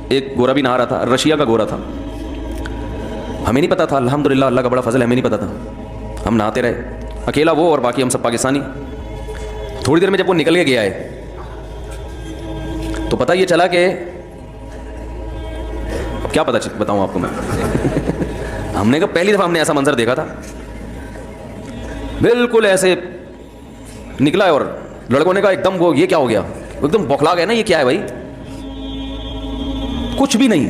ایک گورا بھی نہا رہا تھا, رشیا کا گورا تھا. ہمیں نہیں پتا تھا, الحمدللہ اللہ کا بڑا فضل ہے, ہمیں نہیں پتا تھا. ہم نہاتے رہے, اکیلا وہ اور باقی ہم سب پاکستانی. تھوڑی دیر میں جب وہ نکل کے گیا ہے تو پتہ یہ چلا کہ اب کیا پتہ بتاؤں آپ کو میں. ہم نے کہا پہلی دفعہ ہم نے ایسا منظر دیکھا تھا, بالکل ایسے نکلا ہے. اور لڑکوں نے کہا ایک دم وہ یہ کیا ہو گیا, ایک دم بوکھلا گیا نا, یہ کیا ہے بھائی, کچھ بھی نہیں.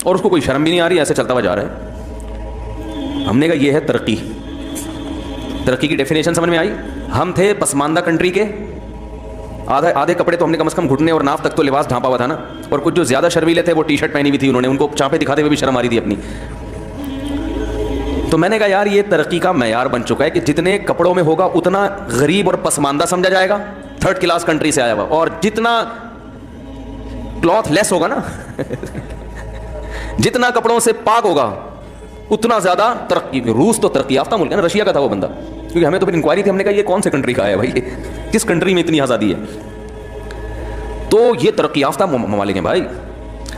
اور اس کو کوئی شرم بھی نہیں آ رہی, ایسے چلتا ہوا جا رہا ہے. ہم نے کہا یہ ہے ترقی. ترقی کی ڈیفینیشن سمجھ میں آئی. ہم تھے پسماندہ کنٹری کے, آدھے کپڑے تو ہم نے کم از کم گھٹنے اور ناف تک تو لباس ڈھانپا ہوا تھا نا, اور کچھ جو زیادہ شرمیلے تھے وہ ٹی شرٹ پہنی ہوئی تھی, انہوں نے ان کو چاپے دکھاتے ہوئے بھی شرم آ رہی تھی اپنی. تو میں نے کہا یار یہ ترقی کا معیار بن چکا ہے کہ جتنے کپڑوں میں ہوگا اتنا غریب اور پسماندہ سمجھا جائے گا, تھرڈ کلاس کنٹری سے آیا ہوا. اور جتنا کلاتھ لیس ہوگا نا جتنا کپڑوں سے پاک ہوگا اتنا زیادہ ترقی. روس تو ترقی یافتہ ملک ہے نا, رشیا کا تھا وہ بندہ, کیونکہ ہمیں تو پھر انکوائری تھی. ہم نے کہا یہ کون سے کنٹری کا ہے بھائی, کس کنٹری میں اتنی آزادی ہے. تو یہ ترقی یافتہ ممالک ہیں بھائی.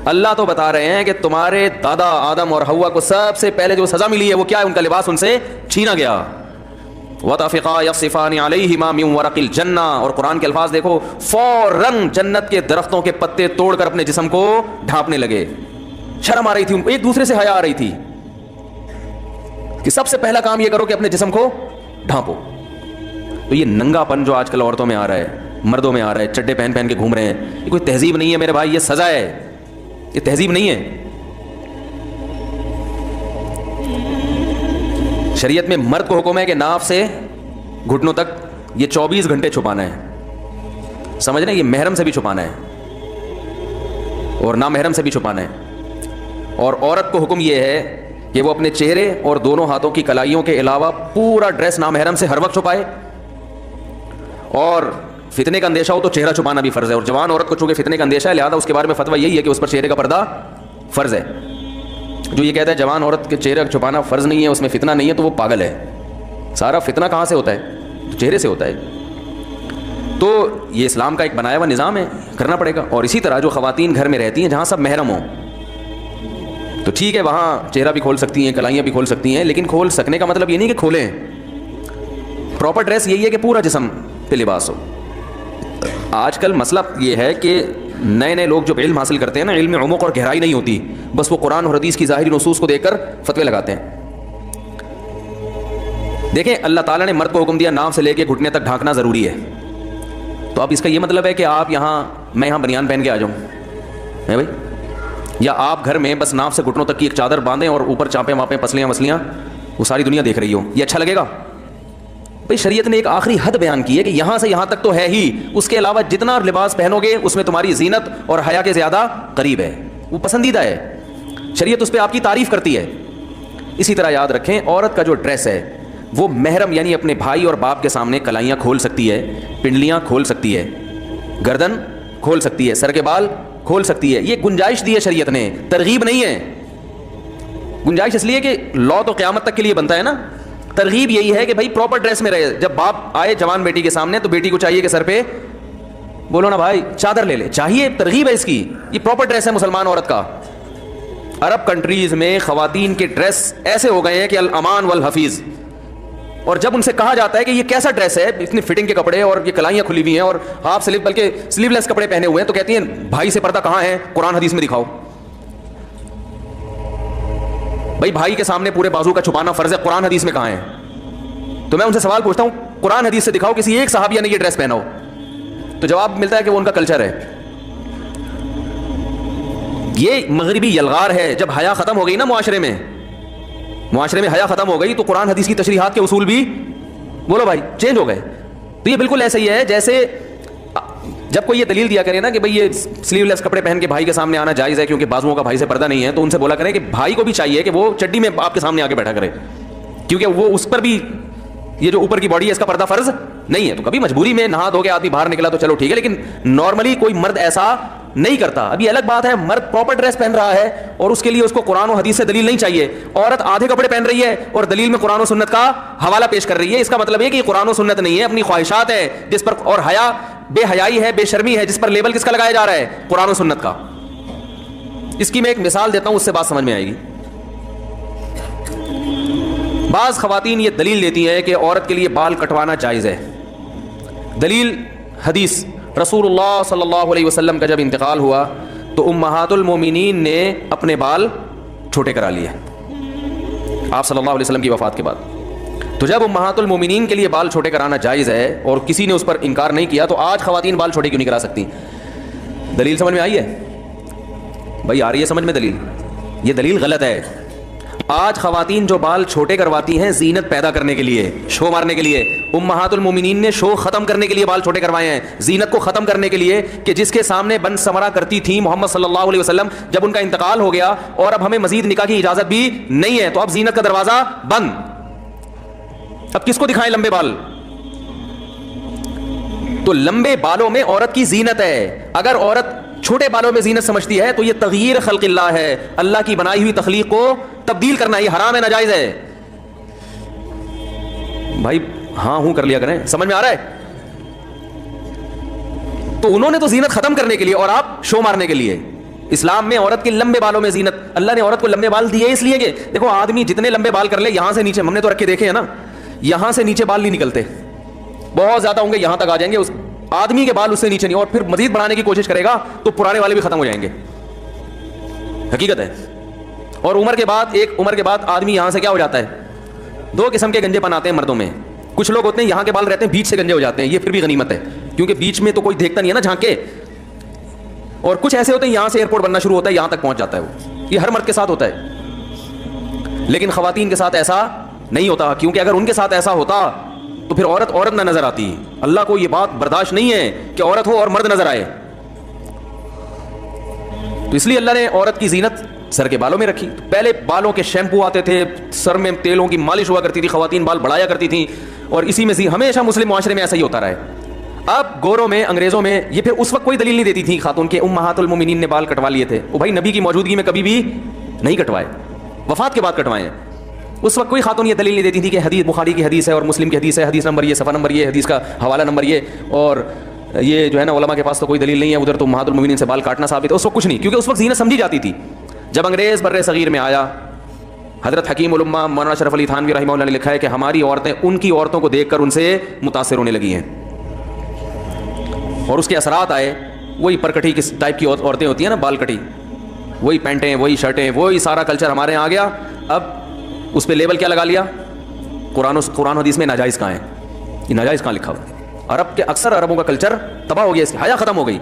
اللہ تو بتا رہے ہیں کہ تمہارے دادا آدم اور حوا کو سب سے پہلے جو سزا ملی ہے وہ کیا ہے, ان کا لباس ان سے چھینا گیا. وَطَفِقَا يَخْصِفَانِ عَلَيْهِمَا مِنْ وَرَقِ الْجَنَّةِ. اور قرآن کے الفاظ دیکھو, فوراً جنت کے درختوں کے پتے توڑ کر اپنے جسم کو ڈھانپنے لگے. شرم آ رہی تھی ان کو, ایک دوسرے سے حیا آ رہی تھی کہ سب سے پہلا کام یہ کرو کہ اپنے جسم کو ڈھانپو. تو یہ ننگا پن جو آج کل عورتوں میں آ رہا ہے, مردوں میں آ رہا ہے, چڈے پہن پہن کے گھوم رہے ہیں, یہ کوئی تہذیب نہیں ہے میرے بھائی, یہ سزا ہے, یہ تہذیب نہیں ہے. شریعت میں مرد کو حکم ہے کہ ناف سے گھٹنوں تک یہ 24 گھنٹے چھپانا ہے. سمجھ رہے ہیں, یہ محرم سے بھی چھپانا ہے اور نامحرم سے بھی چھپانا ہے. اور عورت کو حکم یہ ہے کہ وہ اپنے چہرے اور دونوں ہاتھوں کی کلائیوں کے علاوہ پورا ڈریس نامحرم سے ہر وقت چھپائے. اور فتنے کا اندیشہ ہو تو چہرہ چھپانا بھی فرض ہے. اور جوان عورت کو چونکہ فتنے کا اندیشہ ہے لہٰذا اس کے بارے میں فتویٰ یہی ہے کہ اس پر چہرے کا پردہ فرض ہے. جو یہ کہتا ہے جوان عورت کے چہرے چھپانا فرض نہیں ہے, اس میں فتنہ نہیں ہے, تو وہ پاگل ہے. سارا فتنہ کہاں سے ہوتا ہے, تو چہرے سے ہوتا ہے. تو یہ اسلام کا ایک بنایا ہوا نظام ہے, کرنا پڑے گا. اور اسی طرح جو خواتین گھر میں رہتی ہیں جہاں سب محرم ہوں تو ٹھیک ہے, وہاں چہرہ بھی کھول سکتی ہیں, کلائیاں بھی کھول سکتی ہیں, لیکن کھول سکنے کا مطلب یہ نہیں کہ کھولیں. پراپر ڈریس یہی ہے کہ پورا جسم پہ لباس ہو. آج کل مسئلہ یہ ہے کہ نئے لوگ جو علم حاصل کرتے ہیں نا, علم میں عمق اور گہرائی نہیں ہوتی, بس وہ قرآن اور حدیث کی ظاہری نصوص کو دیکھ کر فتوے لگاتے ہیں. دیکھیں اللہ تعالیٰ نے مرد کو حکم دیا ناف سے لے کے گھٹنے تک ڈھانکنا ضروری ہے. تو اب اس کا یہ مطلب ہے کہ آپ میں یہاں بنیان پہن کے آ جاؤں ہے بھائی, یا آپ گھر میں بس ناف سے گھٹنوں تک کی ایک چادر باندھیں اور اوپر چاپیں واپیں پسلیاں مسلیاں وہ ساری دنیا دیکھ رہی ہو, یہ اچھا لگے گا بھائی؟ شریعت نے ایک آخری حد بیان کی ہے کہ یہاں سے یہاں تک تو ہے ہی, اس کے علاوہ جتنا لباس پہنو گے اس میں تمہاری زینت اور حیا کے زیادہ قریب ہے, وہ پسندیدہ ہے. شریعت اس پہ آپ کی تعریف کرتی ہے. اسی طرح یاد رکھیں عورت کا جو ڈریس ہے وہ محرم یعنی اپنے بھائی اور باپ کے سامنے کلائیاں کھول سکتی ہے, پنڈلیاں کھول سکتی ہے, گردن کھول سکتی ہے, سر کے بال کھول سکتی ہے. یہ گنجائش دی ہے شریعت نے, ترغیب نہیں ہے. گنجائش اس لیے کہ لا تو قیامت تک کے لیے بنتا ہے نا, ترغیب یہی ہے کہ بھائی پراپر ڈریس میں رہے. جب باپ آئے جوان بیٹی کے سامنے تو بیٹی کو چاہیے کہ سر پہ بولو نا بھائی چادر لے لے, چاہیے, ترغیب ہے اس کی. یہ پراپر ڈریس ہے مسلمان عورت کا. عرب کنٹریز میں خواتین کے ڈریس ایسے ہو گئے ہیں کہ الامان والحفیظ. اور جب ان سے کہا جاتا ہے کہ یہ کیسا ڈریس ہے, اتنی فٹنگ کے کپڑے اور یہ کلائیاں کھلی ہوئی ہیں اور ہاف سلیو بلکہ سلیو لیس کپڑے پہنے ہوئے ہیں, تو کہتی ہیں بھائی سے پردہ کہاں ہے, قرآن حدیث میں دکھاؤ. بھائی بھائی کے سامنے پورے بازو کا چھپانا فرض ہے, قرآن حدیث میں کہاں ہے؟ تو میں ان سے سوال پوچھتا ہوں, قرآن حدیث سے دکھاؤ کسی ایک صحابیہ نے یہ ڈریس پہنا ہو. تو جواب ملتا ہے کہ وہ ان کا کلچر ہے. یہ مغربی یلغار ہے. جب حیا ختم ہو گئی نا معاشرے میں حیا ختم ہو گئی تو قرآن حدیث کی تشریحات کے اصول بھی بولو بھائی چینج ہو گئے. تو یہ بالکل ایسا ہی ہے جیسے جب کوئی یہ دلیل دیا کرے نا کہ بھئی یہ سلیو لیس کپڑے پہن کے بھائی کے سامنے آنا جائز ہے کیونکہ بازوؤں کا بھائی سے پردہ نہیں ہے, تو ان سے بولا کریں کہ بھائی کو بھی چاہیے کہ وہ چڈی میں آپ کے سامنے آ کے بیٹھا کرے, کیونکہ وہ اس پر بھی یہ جو اوپر کی باڈی ہے اس کا پردہ فرض نہیں ہے. تو کبھی مجبوری میں نہا دھو کے آدمی باہر نکلا تو چلو ٹھیک ہے, لیکن نارملی کوئی مرد ایسا نہیں کرتا. ابھی الگ بات ہے مرد پراپر ڈریس پہن رہا ہے اور اس کے لیے اس کو قرآن و حدیث سے دلیل نہیں چاہیے. عورت آدھے کپڑے پہن رہی ہے اور دلیل میں قرآن و سنت کا حوالہ پیش کر رہی ہے. اس کا مطلب ہے کہ یہ قرآن و سنت نہیں ہے, اپنی خواہشات ہے جس پر, اور حیا بے حیائی ہے, بے شرمی ہے جس پر لیبل کس کا لگایا جا رہا ہے, قرآن و سنت کا. اس کی میں ایک مثال دیتا ہوں, اس سے بات سمجھ میں آئے گی. بعض خواتین یہ دلیل دیتی ہیں کہ عورت کے لیے بال کٹوانا جائز ہے. دلیل حدیث, رسول اللہ صلی اللہ علیہ وسلم کا جب انتقال ہوا تو امہات المومنین نے اپنے بال چھوٹے کرا لیے آپ صلی اللہ علیہ وسلم کی وفات کے بعد. تو جب امہات المومنین کے لیے بال چھوٹے کرانا جائز ہے اور کسی نے اس پر انکار نہیں کیا, تو آج خواتین بال چھوٹے کیوں نہیں کرا سکتی؟ دلیل سمجھ میں آئی ہے بھائی؟ آ رہی ہے سمجھ میں دلیل؟ یہ دلیل غلط ہے. آج خواتین جو بال چھوٹے کرواتی ہیں زینت پیدا کرنے کے لیے, شو مارنے کے لیے. امہات المومنین نے شو ختم کرنے کے لیے بال چھوٹے کروائے ہیں, زینت کو ختم کرنے کے لیے, کہ جس کے سامنے بن سمرا کرتی تھی محمد صلی اللہ علیہ وسلم, جب ان کا انتقال ہو گیا اور اب ہمیں مزید نکاح کی اجازت بھی نہیں ہے, تو اب زینت کا دروازہ بند. اب کس کو دکھائیں لمبے بال؟ تو لمبے بالوں میں عورت کی زینت ہے. اگر عورت چھوٹے بالوں میں زینت سمجھتی ہے تو یہ تغییر خلق اللہ ہے, اللہ کی بنائی ہوئی تخلیق کو تبدیل کرنا, یہ حرام ہے, ناجائز ہے. بھائی ہاں ہوں کر لیا کریں, سمجھ میں آ رہا ہے؟ تو انہوں نے تو زینت ختم کرنے کے لیے اور آپ شو مارنے کے لیے. اسلام میں عورت کے لمبے بالوں میں زینت, اللہ نے عورت کو لمبے بال دیے اس لیے کہ دیکھو آدمی جتنے لمبے بال کر لے, یہاں سے نیچے, ہم نے تو رکھ کے دیکھے ہیں نا, یہاں سے نیچے بال نہیں نکلتے, بہت زیادہ ہوں گے یہاں تک آ جائیں گے, اس آدمی کے بال اس سے نیچے نہیں, اور پھر مزید بڑھانے کی کوشش کرے گا تو پرانے والے بھی ختم ہو جائیں گے. حقیقت ہے. اور عمر کے بعد آدمی یہاں سے کیا ہو جاتا ہے, دو قسم کے گنجے پن آتے ہیں مردوں میں. کچھ لوگ ہوتے ہیں یہاں کے بال رہتے ہیں, بیچ سے گنجے ہو جاتے ہیں, یہ پھر بھی غنیمت ہے کیونکہ بیچ میں تو کوئی دیکھتا نہیں ہے نا جھانک کے. اور کچھ ایسے ہوتے ہیں یہاں سے ایئرپورٹ بننا شروع ہوتا ہے, یہاں تک پہنچ جاتا ہے وہ. یہ ہر مرد کے ساتھ ہوتا ہے, لیکن خواتین کے ساتھ ایسا نہیں ہوتا, کیونکہ اگر ان کے ساتھ ایسا ہوتا تو پھر عورت نہ نظر آتی. اللہ کو یہ بات برداشت نہیں ہے کہ عورت ہو اور مرد نظر آئے. تو اس لیے اللہ نے عورت کی زینت سر کے بالوں میں رکھی. پہلے بالوں کے شیمپو آتے تھے, سر میں تیلوں کی مالش ہوا کرتی تھی, خواتین بال بڑھایا کرتی تھیں, اور اسی میں ہمیشہ مسلم معاشرے میں ایسا ہی ہوتا رہا ہے. اب گوروں میں, انگریزوں میں, یہ پھر اس وقت کوئی دلیل نہیں دیتی تھی خاتون کے امہات المومنین نے بال کٹوا لیے تھے. وہ بھائی نبی کی موجودگی میں کبھی بھی نہیں کٹوائے, وفات کے بعد کٹوائے ہیں. اس وقت کوئی خاتون یہ دلیل نہیں دیتی تھی کہ حدیث بخاری کی حدیث ہے اور مسلم کی حدیث ہے, حدیث نمبر یہ, صفحہ نمبر یہ, حدیث کا حوالہ نمبر یہ, اور یہ جو ہے نا علماء کے پاس تو کوئی دلیل نہیں ہے, ادھر تو امہات المومنین سے بال کاٹنا ثابت ہے. اس وقت کچھ نہیں, کیونکہ اس وقت زینت سمجھی جاتی تھی. جب انگریز بر صغیر میں آیا, حضرت حکیم الامہ مولانا اشرف علی تھانوی رحمہ اللہ نے لکھا ہے کہ ہماری عورتیں ان کی عورتوں کو دیکھ کر ان سے متاثر ہونے لگی ہیں, اور اس کے اثرات آئے. وہی پرکٹی کس ٹائپ کی عورتیں ہوتی ہیں نا, بال کٹی, وہی پینٹیں, وہی شرٹیں, وہی سارا کلچر ہمارے یہاں آ گیا. اب اس پہ لیبل کیا لگا لیا, قرآن حدیث میں ناجائز کہاں ہے, یہ ناجائز کہاں لکھا ہوا. عرب کے اکثر عربوں کا کلچر تباہ ہو گیا, اس کی حیا ختم ہو گئی.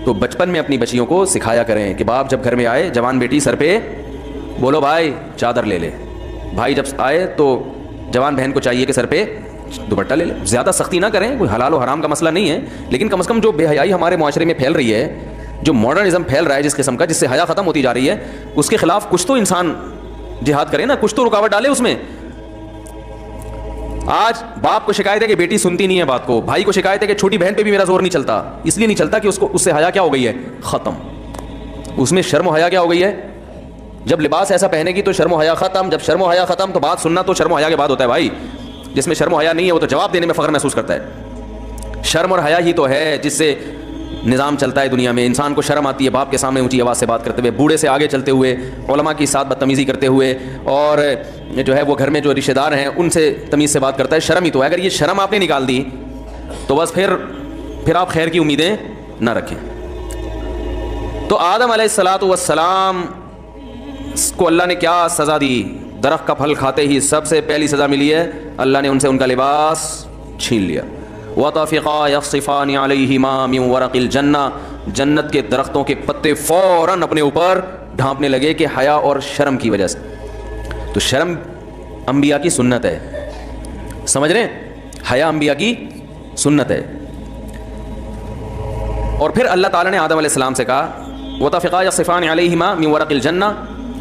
تو بچپن میں اپنی بچیوں کو سکھایا کریں کہ باپ جب گھر میں آئے, جوان بیٹی سر پہ بولو بھائی چادر لے لے, بھائی جب آئے تو جوان بہن کو چاہیے کہ سر پہ دوپٹہ لے لے. زیادہ سختی نہ کریں, کوئی حلال و حرام کا مسئلہ نہیں ہے, لیکن کم از کم جو بے حیائی ہمارے معاشرے میں پھیل رہی ہے, جو ماڈرنزم پھیل رہا ہے جس قسم کا, جس سے حیا ختم ہوتی جا رہی ہے, اس کے خلاف کچھ تو انسان جہاد کرے نا, کچھ تو رکاوٹ ڈالے اس میں. آج باپ کو شکایت ہے کہ بیٹی سنتی نہیں ہے بات کو, بھائی کو شکایت ہے کہ چھوٹی بہن پہ بھی میرا زور نہیں چلتا. اس لیے نہیں چلتا کہ اس سے حیا کیا ہو گئی ہے, ختم. اس میں شرم و حیا کیا ہو گئی ہے. جب لباس ایسا پہنے گی تو شرم و حیا ختم, جب شرم و حیا ختم تو بات سننا تو شرم و حیا کے بعد ہوتا ہے بھائی. جس میں شرم و حیا نہیں ہے وہ تو جواب دینے میں فخر محسوس کرتا ہے. شرم اور حیا ہی تو ہے جس سے نظام چلتا ہے دنیا میں. انسان کو شرم آتی ہے باپ کے سامنے اونچی آواز سے بات کرتے ہوئے, بوڑھے سے آگے چلتے ہوئے, علماء کے ساتھ بدتمیزی کرتے ہوئے, اور جو ہے وہ گھر میں جو رشتہ دار ہیں ان سے تمیز سے بات کرتا ہے. شرم ہی تو ہے. اگر یہ شرم آپ نے نکال دی تو بس پھر آپ خیر کی امیدیں نہ رکھیں. تو آدم علیہ الصلوۃ والسلام کو اللہ نے کیا سزا دی؟ درخت کا پھل کھاتے ہی سب سے پہلی سزا ملی ہے, اللہ نے ان سے ان کا لباس چھین لیا. وَطَفِقَا يَخْصِفَانِ عَلَيْهِمَا مِنْ وَرَقِ الْجَنَّةِ, جنت کے درختوں کے پتے فوراً اپنے اوپر ڈھانپنے لگے کہ حیا اور شرم کی وجہ سے. تو شرم انبیاء کی سنت ہے, سمجھ رہے ہیں, حیا انبیاء کی سنت ہے. اور پھر اللہ تعالیٰ نے آدم علیہ السلام سے کہا وَطَفِقَا يَخْصِفَانِ عَلَيْهِمَا مِنْ وَرَقِ الْجَنَّةِ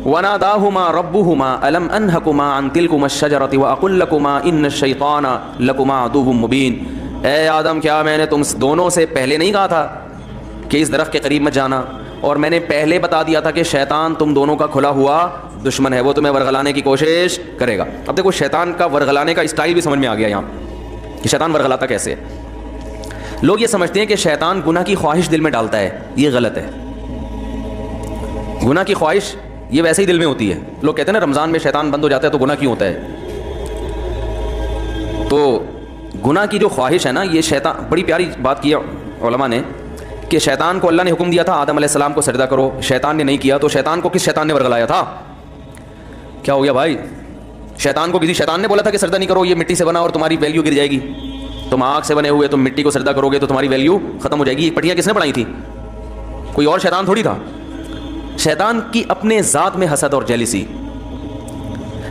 وَنَادَاهُمَا رَبُّهُمَا أَلَمْ أَنْهَكُمَا عَنْ تِلْكُمَا الشَّجَرَةِ وَأَقُلْ لَكُمَا إِنَّ الشَّيْطَانَ لَكُمَا عَدُوٌّ مُّبِينٌ. اے آدم کیا میں نے تم دونوں سے پہلے نہیں کہا تھا کہ اس درخت کے قریب مت جانا, اور میں نے پہلے بتا دیا تھا کہ شیطان تم دونوں کا کھلا ہوا دشمن ہے, وہ تمہیں ورغلانے کی کوشش کرے گا. اب دیکھو شیطان کا ورغلانے کا اسٹائل بھی سمجھ میں آ گیا یہاں کہ شیطان ورغلاتا کیسے ہے. لوگ یہ سمجھتے ہیں کہ شیطان گناہ کی خواہش دل میں ڈالتا ہے, یہ غلط ہے. گناہ کی خواہش یہ ویسے ہی دل میں ہوتی ہے. لوگ کہتے ہیں نا رمضان میں شیطان بند ہو جاتا ہے تو گناہ کیوں ہوتا ہے؟ تو گناہ کی جو خواہش ہے نا یہ شیطان, بڑی پیاری بات کی ہے علماء نے کہ شیطان کو اللہ نے حکم دیا تھا آدم علیہ السلام کو سجدہ کرو, شیطان نے نہیں کیا تو شیطان کو کس شیطان نے ورگلایا تھا؟ کیا ہو گیا بھائی؟ شیطان کو کسی شیطان نے بولا تھا کہ سجدہ نہیں کرو, یہ مٹی سے بنا اور تمہاری ویلیو گر جائے گی, تم آگ سے بنے ہوئے تم مٹی کو سجدہ کرو گے تو تمہاری ویلیو ختم ہو جائے گی. یہ پٹیاں کس نے بنائی تھی؟ کوئی اور شیطان تھوڑی تھا. شیطان کی اپنے ذات میں حسد اور جیلیسی.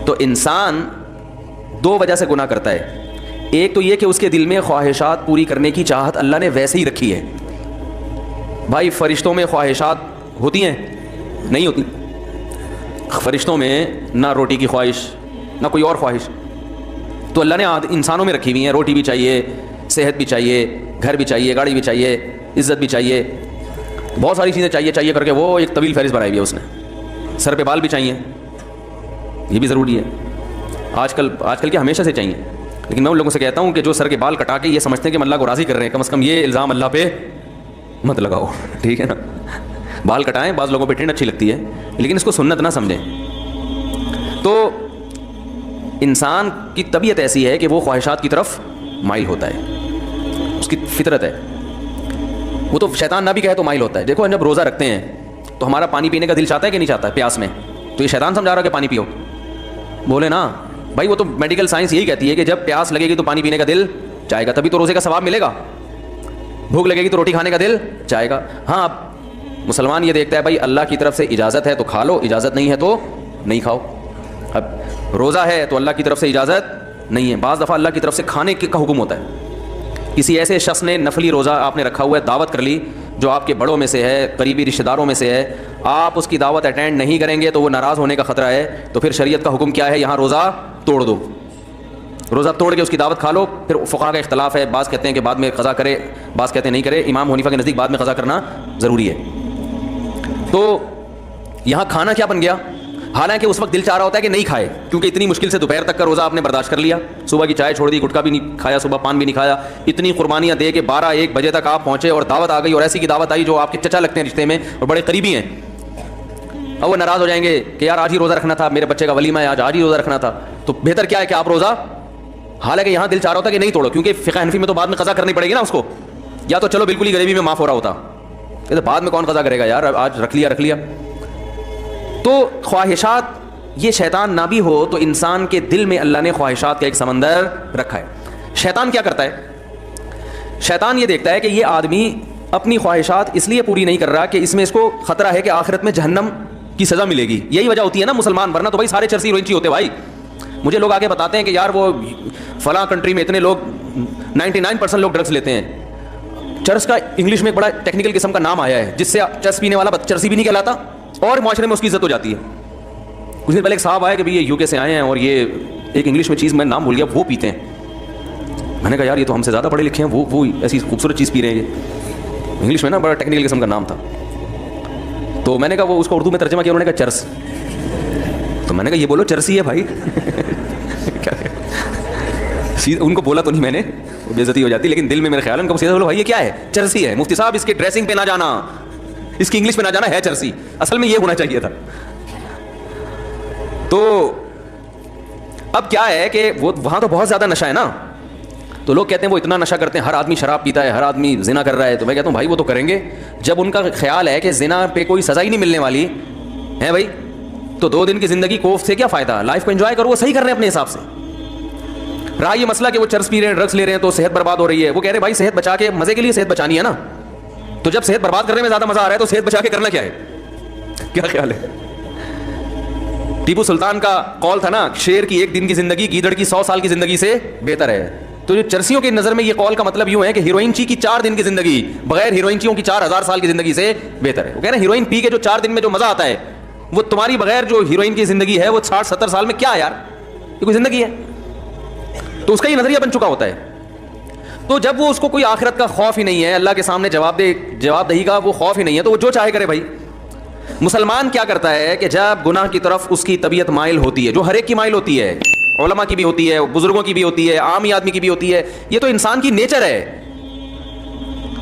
تو انسان دو وجہ سے گناہ کرتا ہے. ایک تو یہ کہ اس کے دل میں خواہشات پوری کرنے کی چاہت اللہ نے ویسے ہی رکھی ہے. بھائی فرشتوں میں خواہشات ہوتی ہیں؟ نہیں ہوتی. فرشتوں میں نہ روٹی کی خواہش نہ کوئی اور خواہش, تو اللہ نے انسانوں میں رکھی ہوئی ہیں. روٹی بھی چاہیے, صحت بھی چاہیے, گھر بھی چاہیے, گاڑی بھی چاہیے, عزت بھی چاہیے, بہت ساری چیزیں چاہیے کر کے وہ ایک طویل فہرست بنائی ہوئی ہے اس نے. سر پہ بال بھی چاہیے, یہ بھی ضروری ہے. آج کل کے ہمیشہ سے چاہیے. لیکن میں ان لوگوں سے کہتا ہوں کہ جو سر کے بال کٹا کے یہ سمجھتے ہیں کہ ہم اللہ کو راضی کر رہے ہیں, کم از کم یہ الزام اللہ پہ مت لگاؤ, ٹھیک ہے نا. بال کٹائیں, بعض لوگوں پہ ٹرینڈ اچھی لگتی ہے لیکن اس کو سنت نہ سمجھیں. تو انسان کی طبیعت ایسی ہے کہ وہ خواہشات کی طرف مائل ہوتا ہے, اس کی فطرت ہے. وہ تو شیطان نہ بھی کہے تو مائل ہوتا ہے. دیکھو جب روزہ رکھتے ہیں تو ہمارا پانی پینے کا دل چاہتا ہے کہ نہیں چاہتا ہے پیاس میں؟ تو یہ شیطان سمجھا رہا ہے کہ پانی پیو؟ بولے نا بھائی, وہ تو میڈیکل سائنس یہی کہتی ہے کہ جب پیاس لگے گی تو پانی پینے کا دل چاہے گا, تبھی تو روزے کا ثواب ملے گا. بھوک لگے گی تو روٹی کھانے کا دل چاہے گا. ہاں اب مسلمان یہ دیکھتا ہے بھائی اللہ کی طرف سے اجازت ہے تو کھا لو, اجازت نہیں ہے تو نہیں کھاؤ. اب روزہ ہے تو اللہ کی طرف سے اجازت نہیں ہے. بعض دفعہ اللہ کی طرف سے کھانے کا حکم ہوتا ہے. کسی ایسے شخص نے نفلی روزہ آپ نے رکھا ہوا ہے, دعوت کر لی جو آپ کے بڑوں میں سے ہے, قریبی رشتہ داروں میں سے ہے, آپ اس کی دعوت اٹینڈ نہیں کریں گے تو وہ ناراض ہونے کا خطرہ ہے. تو پھر شریعت کا حکم کیا ہے؟ یہاں روزہ توڑ دو, روزہ توڑ کے اس کی دعوت کھا لو. پھر فقہا کا اختلاف ہے, بعض کہتے ہیں کہ بعد میں قضا کرے, بعض کہتے ہیں نہیں کرے. امام حنیفہ کے نزدیک بعد میں قضا کرنا ضروری ہے. تو یہاں کھانا کیا بن گیا؟ حالانکہ اس وقت دل چاہ رہا ہوتا ہے کہ نہیں کھائے, کیونکہ اتنی مشکل سے دوپہر تک کا روزہ آپ نے برداشت کر لیا, صبح کی چائے چھوڑ دی, گٹکا بھی نہیں کھایا, صبح پان بھی نہیں کھایا, اتنی قربانیاں دے کے 12-1 بجے تک آپ پہنچے اور دعوت آ گئی, اور ایسی کی دعوت آئی جو آپ کے چچا لگتے ہیں رشتے میں اور بڑے قریبی ہیں. اب وہ ناراض ہو جائیں گے کہ یار آج ہی روزہ رکھنا تھا, میرے بچے کا ولیمہ ہے, آج ہی روزہ رکھنا تھا. تو بہتر کیا ہے کہ آپ روزہ, حالانکہ یہاں دل چاہ رہا ہوتا کہ نہیں توڑو, کیونکہ فقہ حنفی میں تو بعد میں قضا کرنی پڑے گی نا اس کو, یا تو چلو بالکل ہی غریبی میں معاف ہو رہا ہوتا, تو بعد میں کون قضا کرے گا یار, آج رکھ لیا. تو خواہشات, یہ شیطان نہ بھی ہو تو انسان کے دل میں اللہ نے خواہشات کا ایک سمندر رکھا ہے. شیطان کیا کرتا ہے؟ شیطان یہ دیکھتا ہے کہ یہ آدمی اپنی خواہشات اس لیے پوری نہیں کر رہا کہ اس میں اس کو خطرہ ہے کہ آخرت میں جہنم کی سزا ملے گی. یہی وجہ ہوتی ہے نا مسلمان, ورنہ تو بھائی سارے چرسی روئنچی ہوتے. بھائی مجھے لوگ آگے بتاتے ہیں کہ یار وہ فلاں کنٹری میں اتنے لوگ 99% لوگ ڈرگس لیتے ہیں. چرس کا انگلش میں ایک بڑا ٹیکنیکل قسم کا نام آیا ہے جس سے چرس پینے والا چرسی بھی نہیں کہلاتا اور معاشرے میں اس کی عزت ہو جاتی ہے. کچھ دن پہلے ایک صاحب آئے کہ یہ UK سے آئے ہیں اور یہ ایک انگلش میں چیز میں نام بھول گیا, وہ پیتے ہیں. میں نے کہا یار یہ تو ہم سے زیادہ پڑھے لکھے ہیں, وہ ایسی خوبصورت چیز پی رہے ہیں. یہ انگلش میں نا بڑا ٹیکنیکل قسم کا نام تھا. تو میں نے کہا وہ اس کو اردو میں ترجمہ کیا, انہوں نے کہا چرس. تو میں نے کہا یہ بولو چرسی ہے بھائی. ان کو بولا تو نہیں میں نے, بے عزتی ہو جاتی, لیکن دل میں میرے خیال ہے ان کو سیدھا بولو بھائی یہ کیا ہے, چرسی ہے. مفتی صاحب اس کے ڈریسنگ پہ نہ جانا, اس کی انگلش پہ نہ جانا, ہے چرسی. اصل میں یہ ہونا چاہیے تھا. تو اب کیا ہے کہ وہ وہاں تو بہت زیادہ نشہ ہے نا, تو لوگ کہتے ہیں وہ اتنا نشہ کرتے ہیں, ہر آدمی شراب پیتا ہے, ہر آدمی زنا کر رہا ہے. تو میں کہتا ہوں بھائی وہ تو کریں گے, جب ان کا خیال ہے کہ زنا پہ کوئی سزا ہی نہیں ملنے والی ہے بھائی, تو 2 دن کی زندگی کوف سے کیا فائدہ, لائف کو انجوائے کرو. وہ صحیح کر رہے ہیں اپنے حساب سے. رہا یہ مسئلہ کہ وہ چرس پی رہے ہیں, ڈرگس لے رہے ہیں تو صحت برباد ہو رہی ہے, وہ کہہ رہے ہیں بھائی صحت بچا کے, مزے کے لیے صحت بچانی ہے نا, تو جب صحت برباد کرنے میں زیادہ مزہ آ رہا ہے تو صحت بچا کے کرنا کیا ہے, کیا خیال ہے. ٹیپو سلطان کا قول تھا نا, شیر کی 1 دن کی زندگی گیدڑ کی 100 سال کی زندگی سے بہتر ہے. تو جو چرسیوں کی نظر میں یہ قول کا مطلب یوں ہے کہ ہیروئن چی کی 4 دن کی زندگی بغیر ہیروئن چیوں کی 4000 سال کی زندگی سے بہتر ہے. وہ کہہ رہے ہیں ہیروئن پی کے جو 4 دن میں جو مزہ آتا ہے وہ تمہاری بغیر جو ہیروئن کی زندگی ہے وہ 60-70 سال میں کیا ہے یار, یہ کوئی زندگی ہے. تو اس کا یہ نظریہ بن چکا ہوتا ہے. تو جب وہ اس کو کوئی آخرت کا خوف ہی نہیں ہے, اللہ کے سامنے جواب دہی کا وہ خوف ہی نہیں ہے, تو وہ جو چاہے کرے. بھائی مسلمان کیا کرتا ہے کہ جب گناہ کی طرف اس کی طبیعت مائل ہوتی ہے, جو ہر ایک کی مائل ہوتی ہے, علماء کی بھی ہوتی ہے, بزرگوں کی بھی ہوتی ہے, عام آدمی کی بھی ہوتی ہے, یہ تو انسان کی نیچر ہے.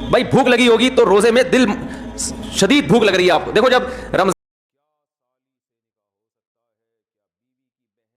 بھائی بھوک لگی ہوگی تو روزے میں دل شدید بھوک لگ رہی ہے آپ کو. دیکھو جب رمضان